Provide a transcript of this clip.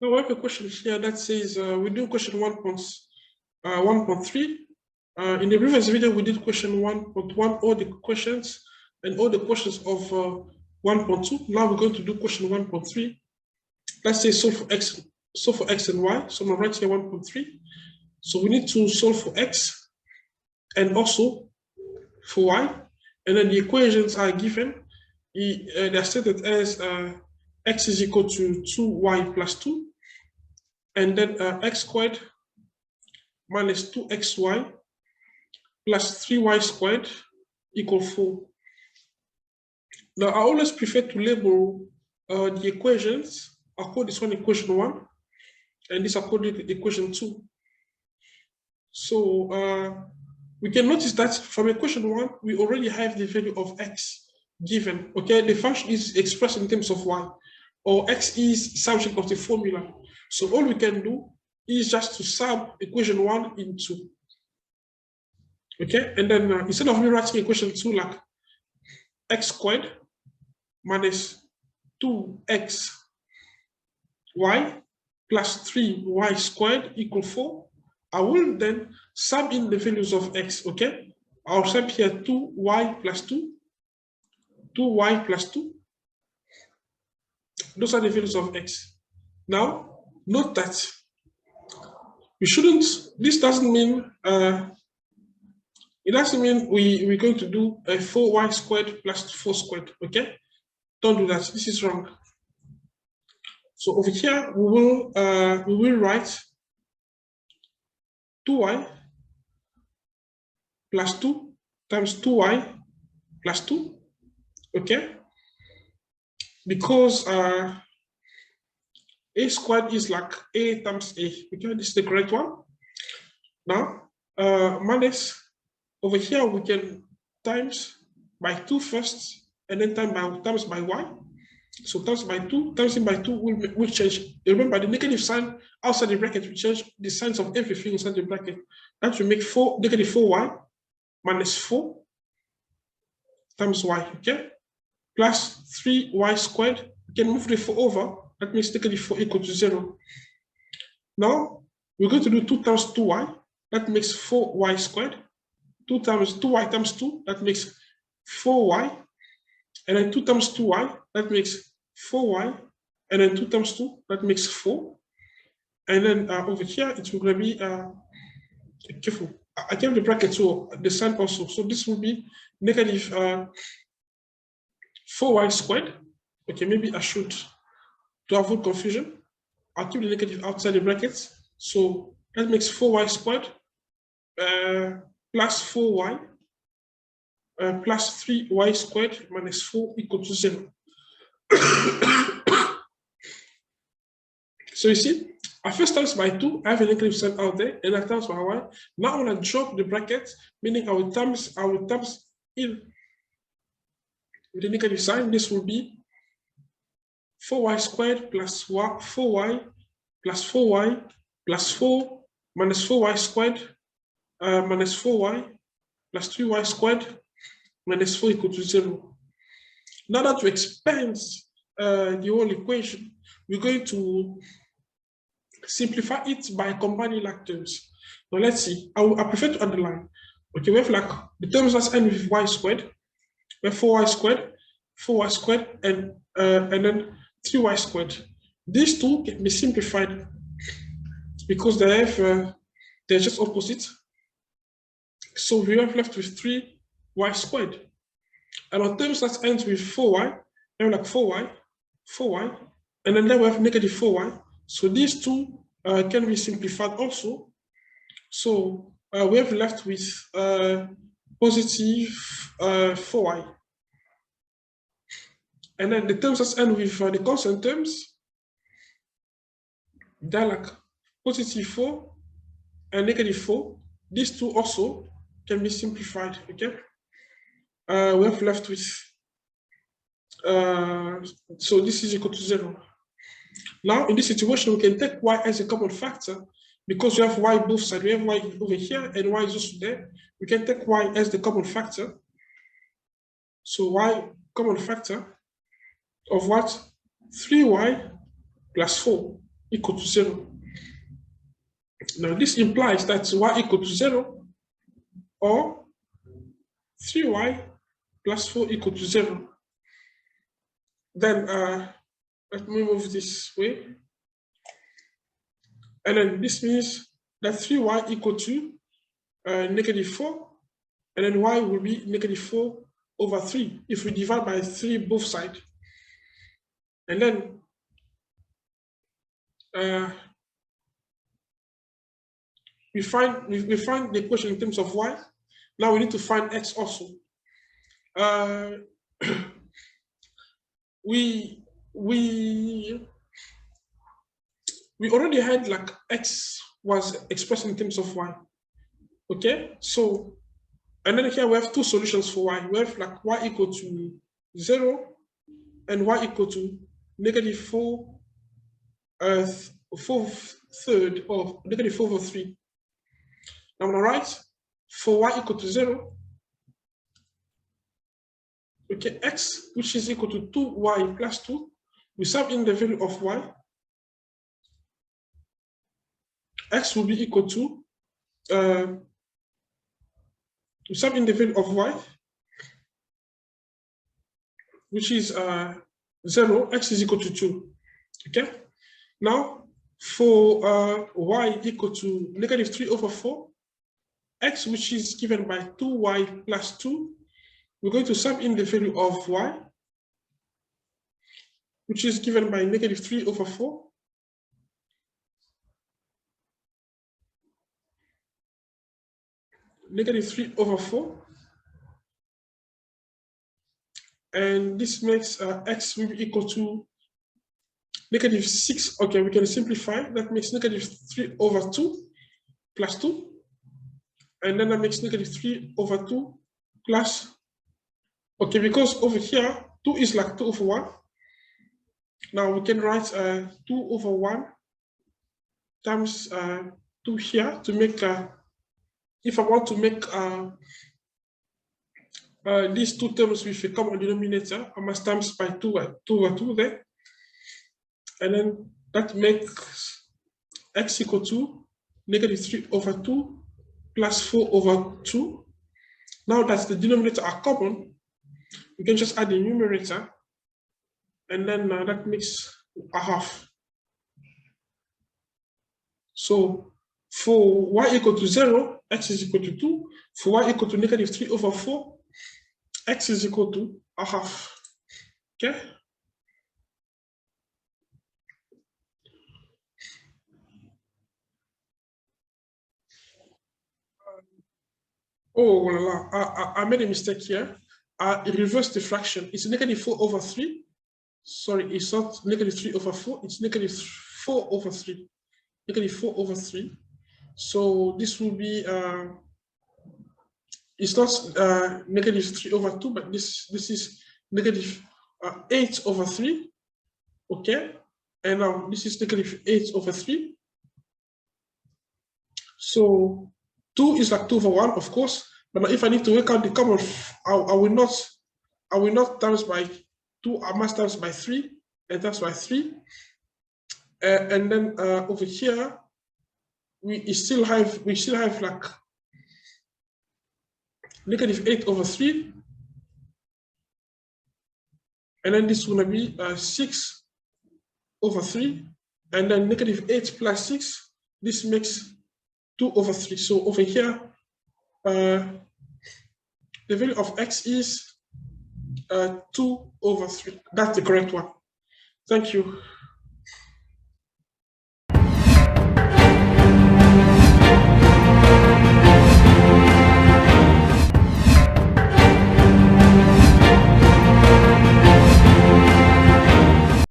Now we have a question here that says we do question 1.3. In the previous video, we did question 1.1, all the questions and all the questions of 1.2. Now we're going to do question 1.3. Let's say solve for x and y. So I'm going to write here 1.3. So we need to solve for x and also for y. And then the equations are given. They are stated as x is equal to 2y plus 2. And then x squared minus 2xy plus 3y squared equal 4. Now, I always prefer to label the equations. I'll call this one equation 1, and this I'll call it equation 2. So we can notice that from equation 1, we already have the value of x given. Okay, the function is expressed in terms of y, or x is subject of the formula. So all we can do is just to sub equation 1 in 2. Okay, and then instead of me writing equation 2 like x squared minus 2xy plus 3y squared equal 4, I will then sub in the values of x. Okay, I'll sub here 2y plus 2, 2y plus 2. Those are the values of x. Now, note that we shouldn't, this doesn't mean, it doesn't mean we're going to do a 4y squared plus 4 squared, okay? Don't do that, this is wrong. So over here, we will write 2y plus 2 times 2y plus 2, okay? Because a squared is like a times a. Okay, this is the correct one. Now, minus over here we can times by 2 first, and then times by y. So times by 2, times by 2 will change. Remember, the negative sign outside the bracket will change the signs of everything inside the bracket. That will make negative 4y minus 4 times y. Okay, plus 3y squared. We can move the 4 over. That makes negative 4 equal to 0. Now, we're going to do 2 times 2y. That makes 4y squared. 2 times 2y times 2. That makes 4y. And then 2 times 2y. That makes 4y. And then 2 times 2. That makes 4. And then over here, it will be, careful. I gave the bracket to the sign also. So this will be negative 4y squared. Okay, maybe I should. To avoid confusion, I'll keep the negative outside the brackets. So that makes 4y squared plus 4y plus 3y squared minus 4 equal to 0. So you see, I first times by 2, I have a negative sign out there, and I times by y. Now I'm gonna drop the bracket, meaning I will times in with the negative sign. This will be 4y squared plus 4y plus 4y plus 4 minus 4y squared minus 4y plus 3y squared minus 4 equal to 0. Now that we expand the whole equation, we're going to simplify it by combining like terms. Now let's see. I prefer to underline. Okay, we have like the terms that end with y squared. We have 4y squared, and then 3y squared. These two can be simplified because they're just opposite. So we have left with 3y squared. And on terms that ends with 4y, we have like 4y, and then we have negative 4y. So these two can be simplified also. So we have left with positive 4y. And then the terms that end with the constant terms, they're like positive 4 and negative 4. These two also can be simplified, okay? We have left with, so this is equal to 0. Now, in this situation, we can take y as a common factor because we have y both sides. We have y over here and y is also there. We can take y as the common factor. So y common factor of what? 3y plus 4. equal to 0. Now this implies that y equal to 0 or 3y plus 4 equal to 0. Then let me move this way. And then this means that 3y equal to -4, and then y will be -4/3 if we divide by 3 both sides. And then we find the equation in terms of y. Now we need to find x also. We already had like x was expressed in terms of y. Okay, so and then here we have two solutions for y. We have like y equal to 0 and y equal to -4/3 or -4/3. Now on the right, for y equal to 0, okay, x, which is equal to 2y plus 2, we sub in the value of y. X will be equal to, we sub in the value of y, which is 0, x is equal to 2. Okay, now for y equal to -3/4, x, which is given by 2y plus 2, we're going to sub in the value of y, which is given by -3/4. -3/4, and this makes x will be equal to -6. Okay, we can simplify. That makes -3/2 plus 2, and then that makes -3/2 plus. Okay, because over here 2 is like 2/1. Now we can write 2/1 times 2 here to make. If I want to make these two terms with a common denominator, I must times by 2/2 there. And then that makes x equal to -3/2 plus 4/2. Now that the denominator are common, we can just add the numerator, and then that makes 1/2. So for y equal to 0, x is equal to 2. For y equal to -3/4, x is equal to 1/2. Okay. Oh, voila. I made a mistake here. I reversed the fraction. It's -4/3. Sorry, it's not -3/4. It's -4/3. -4/3. So this will be it's not -3/2, but this is -8/3. Okay, and now this is -8/3. So 2 is like 2/1, of course. But now if I need to work out the common, I will not times by 2. I must times by 3, and that's by 3. And then over here we still have like -8/3, and then this is gonna be 6/3, and then -8 plus 6. This makes 2/3. So over here, the value of x is 2/3. That's the correct one. Thank you.